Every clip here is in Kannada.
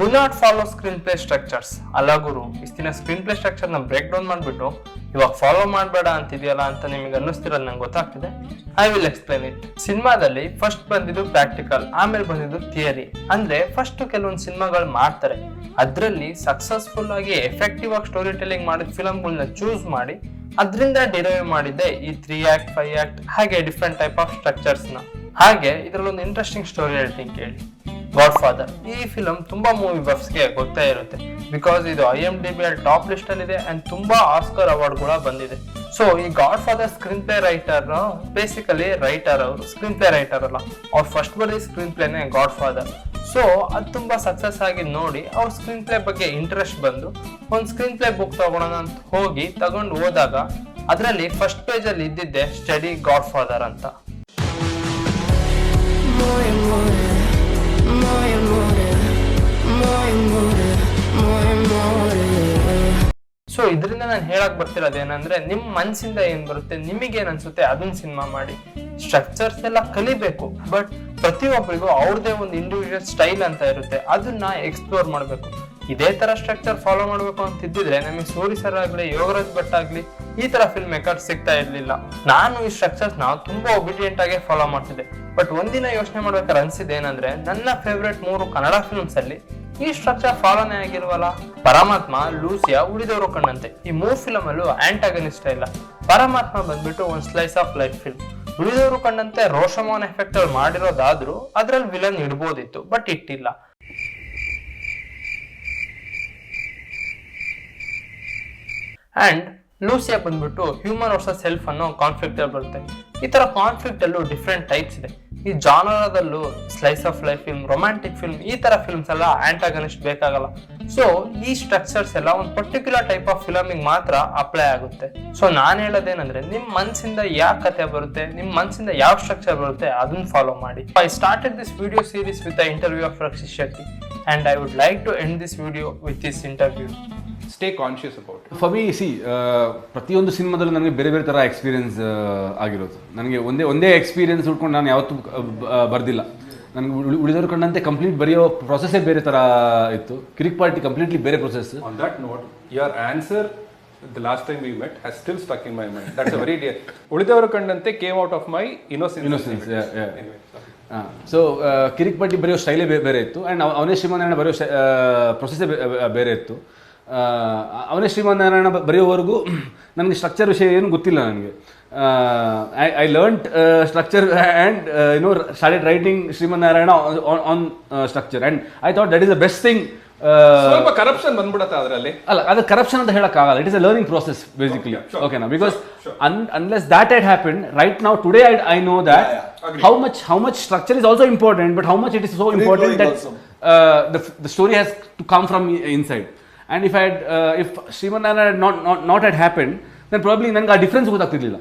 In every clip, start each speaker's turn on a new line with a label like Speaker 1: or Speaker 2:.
Speaker 1: Do not follow screen play structures. ಅಲ್ಲ ಗುರು, ಇಷ್ಟಿನ ಸ್ಕ್ರೀನ್ ಪ್ಲೇ ಸ್ಟ್ರಕ್ಚರ್ ನ ಬ್ರೇಕ್ ಡೌನ್ ಮಾಡ್ಬಿಟ್ಟು ಇವಾಗ ಫಾಲೋ ಮಾಡಬೇಡ ಅಂತಿದೆಯಲ್ಲ ಅಂತ ನಿಮಗೆ ಅನ್ನಿಸ್ತಿರೋದು ನಂಗೆ ಗೊತ್ತಾಗ್ತಿದೆ. I will explain it. ಸಿನಿಮಾದಲ್ಲಿ ಫಸ್ಟ್ ಬಂದಿದ್ದು ಪ್ರಾಕ್ಟಿಕಲ್, ಆಮೇಲೆ ಬಂದಿದ್ದು ಥಿಯರಿ. ಅಂದ್ರೆ ಫಸ್ಟ್ ಕೆಲವೊಂದು ಸಿನಿಮಾಗಳು ಮಾಡ್ತಾರೆ, ಅದ್ರಲ್ಲಿ ಸಕ್ಸಸ್ಫುಲ್ ಆಗಿ ಎಫೆಕ್ಟಿವ್ ಆಗಿ ಸ್ಟೋರಿ ಟೆಲ್ಲಿಂಗ್ ಮಾಡಿದ ಫಿಲಮ್ಗಳನ್ನ ಚೂಸ್ ಮಾಡಿ ಅದರಿಂದ ಡಿರೈವ್ ಮಾಡಿದೆ ಈ 3 ಆಕ್ಟ್ 5 ಆಕ್ಟ್ ಹಾಗೆ ಡಿಫ್ರೆಂಟ್ ಟೈಪ್ ಆಫ್ ಸ್ಟ್ರಕ್ಚರ್ಸ್ ನ. ಹಾಗೆ ಇದ್ರಲ್ಲಿ ಒಂದು ಇಂಟ್ರೆಸ್ಟಿಂಗ್ ಸ್ಟೋರಿ ಹೇಳ್ತೀನಿ ಕೇಳಿ. ಗಾಡ್ ಫಾದರ್ ಈ ಫಿಲಮ್ ತುಂಬಾ ಮೂವಿ ಬಫ್ಸ್ಗೆ ಗೊತ್ತೇ ಇರುತ್ತೆ, ಬಿಕಾಸ್ ಇದು IMDb ಟಾಪ್ ಲಿಸ್ಟ್ ಅಲ್ಲಿ ಇದೆ ಅಂಡ್ ತುಂಬಾ ಆಸ್ಕರ್ ಅವಾರ್ಡ್ ಕೂಡ ಬಂದಿದೆ. ಸೊ ಈ god father screen play writer basically writer, ಅವರು ಸ್ಕ್ರೀನ್ ಪ್ಲೇ ರೈಟರ್ ಅಲ್ಲ, ಅವ್ರು ಫಸ್ಟ್ ಬರೀ ಸ್ಕ್ರೀನ್ ಪ್ಲೇನೆ ಗಾಡ್ ಫಾದರ್. ಸೊ ಅದು ತುಂಬಾ ಸಕ್ಸಸ್ ಆಗಿ ನೋಡಿ ಅವ್ರ ಸ್ಕ್ರೀನ್ ಪ್ಲೇ ಬಗ್ಗೆ ಇಂಟ್ರೆಸ್ಟ್ ಬಂದು ಒಂದು ಸ್ಕ್ರೀನ್ ಪ್ಲೇ ಬುಕ್ ತಗೊಳ್ಳೋಣ ಅಂತ ಹೋಗಿ ತಗೊಂಡು ಹೋದಾಗ ಅದರಲ್ಲಿ ಫಸ್ಟ್ ಪೇಜ್ ಅಲ್ಲಿ ಇದ್ದಿದ್ದೆ ಸ್ಟಡಿ ಗಾಡ್ ಫಾದರ್ ಅಂತ. ಸೊ ಇದರಿಂದ ನಾನು ಹೇಳಕ್ ಬರ್ತಿರೋದೇನಂದ್ರೆ ನಿಮ್ ಮನ್ಸಿಂದ ಏನ್ ಬರುತ್ತೆ, ನಿಮಗೇನ್ ಅನ್ಸುತ್ತೆ ಅದನ್ನ ಸಿನಿಮಾ ಮಾಡಿ. ಸ್ಟ್ರಕ್ಚರ್ಸ್ ಎಲ್ಲ ಕಲಿಬೇಕು, ಬಟ್ ಪ್ರತಿಯೊಬ್ಬರಿಗೂ ಅವ್ರದೇ ಒಂದು ಇಂಡಿವಿಜುವಲ್ ಸ್ಟೈಲ್ ಅಂತ ಇರುತ್ತೆ, ಅದನ್ನ ಎಕ್ಸ್ಪ್ಲೋರ್ ಮಾಡ್ಬೇಕು. ಇದೇ ತರ ಸ್ಟ್ರಕ್ಚರ್ ಫಾಲೋ ಮಾಡ್ಬೇಕು ಅಂತಿದ್ರೆ ನಮಗೆ ಸೂರಿ ಸರ್ ಆಗ್ಲಿ ಯೋಗರಾಜ್ ಭಟ್ ಆಗ್ಲಿ ಈ ತರ ಫಿಲ್ಮ್ ಮೇಕರ್ ಸಿಗ್ತಾ ಇರ್ಲಿಲ್ಲ. ನಾನು ಈ ಸ್ಟ್ರಕ್ಚರ್ಸ್ ನ ತುಂಬಾ ಒಬಿಡಿಯಂಟ್ ಆಗಿ ಫಾಲೋ ಮಾಡ್ತಿದ್ದೆ, ಬಟ್ ಒಂದಿನ ಯೋಚನೆ ಮಾಡ್ಬೇಕಾದ್ರೆ ಅನ್ಸಿದೆ ಏನಂದ್ರೆ ನನ್ನ ಫೇವ್ರೆಟ್ 3 ಕನ್ನಡ ಫಿಲ್ಮ್ಸ್ ಅಲ್ಲಿ ಈ ಸ್ಟ್ರಕ್ಚರ್ ಫಾಲೋನೇ ಆಗಿಲ್ವಲ್ಲ. ಪರಮಾತ್ಮ, ಲೂಸಿಯಾ, ಉಳಿದವರು ಕಂಡಂತೆ ಈ 3 ಫಿಲಮ್ ಅಲ್ಲೂ ಆಂಟಾಗನಿಸ್ಟ್ ಇಲ್ಲ. ಪರಮಾತ್ಮ ಬಂದ್ಬಿಟ್ಟು ಒಂದು ಸ್ಲೈಸ್ ಆಫ್ ಲೈಫ್ ಫಿಲ್ಮ್, ಉಳಿದವರು ಕಂಡಂತೆ ರೋಷಮೋನ್ ಎಫೆಕ್ಟ್ ಅಲ್ಲಿ ಮಾಡಿರೋದಾದ್ರೂ ಅದ್ರಲ್ಲಿ ವಿಲನ್ ಇಡ್ಬೋದಿತ್ತು, ಬಟ್ ಇಟ್ಟಿಲ್ಲ. ಅಂಡ್ ಲೂಸಿಯಾ ಬಂದ್ಬಿಟ್ಟು ಹ್ಯೂಮನ್ ವರ್ಸಸ್ ಸೆಲ್ಫ್ ಅನ್ನೋ ಕಾನ್ಫ್ಲಿಕ್ಟ್ ಅಲ್ಲಿ ಬರುತ್ತೆ. ಈ ತರ ಕಾನ್ಫ್ಲಿಕ್ಟ್ ಅಲ್ಲೂ ಡಿಫ್ರೆಂಟ್ ಟೈಪ್ಸ್ ಇದೆ. ಈ ಜಾನರದಲ್ಲೂ slice of life film, romantic film, ಈ ತರ ಫಿಲ್ಮ್ಸ್ ಎಲ್ಲ ಆಂಟಾಗನಿಸ್ಟ್ ಬೇಕಾಗಲ್ಲ. ಸೊ ಈ ಸ್ಟ್ರಕ್ಚರ್ಸ್ ಎಲ್ಲ ಒಂದು ಪರ್ಟಿಕ್ಯುಲರ್ ಟೈಪ್ ಆಫ್ ಫಿಲಮಿಗೆ ಮಾತ್ರ ಅಪ್ಲೈ ಆಗುತ್ತೆ. ಸೊ ನಾನು ಹೇಳೋದೇನಂದ್ರೆ ನಿಮ್ ಮನ್ಸಿಂದ ಯಾವ ಕತೆ ಬರುತ್ತೆ, ನಿಮ್ ಮನ್ಸಿಂದ ಯಾವ ಸ್ಟ್ರಕ್ಚರ್ ಬರುತ್ತೆ ಅದನ್ನ ಫಾಲೋ ಮಾಡಿ. I started this video series with the interview of Rakshit Shetty and I would like to end this video with this interview.
Speaker 2: Stay conscious about it.
Speaker 3: For me, see, ಪ್ರತಿಯೊಂದು ಸಿನಿಮಾದಲ್ಲೂ ನನಗೆ ಬೇರೆ ಬೇರೆ ಥರ ಎಕ್ಸ್ಪೀರಿಯನ್ಸ್ ಆಗಿರೋದು. ನನಗೆ ಒಂದೇ ಎಕ್ಸ್ಪೀರಿಯನ್ಸ್ ಉಟ್ಕೊಂಡು ನಾನು ಯಾವತ್ತೂ ಬರ್ದಿಲ್ಲ. ನನಗೆ ಉಳಿದವರು ಕಂಡಂತೆ ಕಂಪ್ಲೀಟ್ ಬರೆಯೋ ಪ್ರೊಸೆಸ್ಸೇ ಬೇರೆ ಥರ ಇತ್ತು. ಕಿರಿಕ್ ಪಾರ್ಟಿ ಕಂಪ್ಲೀಟ್ಲಿ ಬೇರೆ process.
Speaker 2: On that note, your answer the last time we met has still stuck in my mind. That's a very dear. ಉಳಿದವರು ಕಂಡಂತೆ came out of my innocence. Anyway,
Speaker 3: so Kirik party ಬರೆಯೋ ಸ್ಟೈಲೇ ಬೇರೆ ಇತ್ತು, ಆ್ಯಂಡ್ ಅವನೇ ಶ್ರೀಮಂತನಾರಾಯಣ ಬರೆಯೋ ಪ್ರೊಸೆಸ್ಸೇ ಬೇರೆ ಇತ್ತು. ಅವನೇ ಶ್ರೀಮಂತನಾರಾಯಣ ಬರೆಯೋವರೆಗೂ ನನಗೆ ಸ್ಟ್ರಕ್ಚರ್ ವಿಷಯ ಏನು ಗೊತ್ತಿಲ್ಲ. ನನಗೆ I learned structure and started writing Srimannarayana on structure, and I thought that is the best thing.
Speaker 2: ಸ್ವಲ್ಪ ಕರಪ್ಷನ್ ಬಂದ್ಬಿಡುತ್ತೆ ಅದರಲ್ಲಿ.
Speaker 3: ಅಲ್ಲ, ಅದು ಕರಪ್ಷನ್ ಅಂತ ಹೇಳಕ್ಕಾಗಲ್ಲ. It is a learning process basically. ಓಕೆನಾ? Because unless that had happened right now today I know that how much structure is also important, but how much it is so important that the story has to come from inside. And if Srimanana had not had happened, then probably ನನಗೆ ಆ ಡಿಫ್ರೆನ್ಸ್ ಗೊತ್ತಾಗ್ತಿರ್ಲಿಲ್ಲ.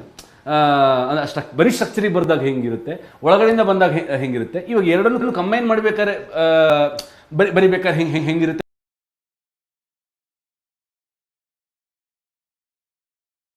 Speaker 3: ಬರೀ ಸ್ಟ್ರಕ್ಚರಿಗೆ ಬರ್ದಾಗ ಹೆಂಗಿರುತ್ತೆ, ಒಳಗಡೆಯಿಂದ ಬಂದಾಗ ಹೆಂಗಿರುತ್ತೆ, ಇವಾಗ ಎರಡನ್ನೂ ಕಂಬೈನ್ ಮಾಡ್ಬೇಕಾದ್ರೆ ಬರಿಬೇಕಾದ್ರೆ ಹೆಂಗಿರುತ್ತೆ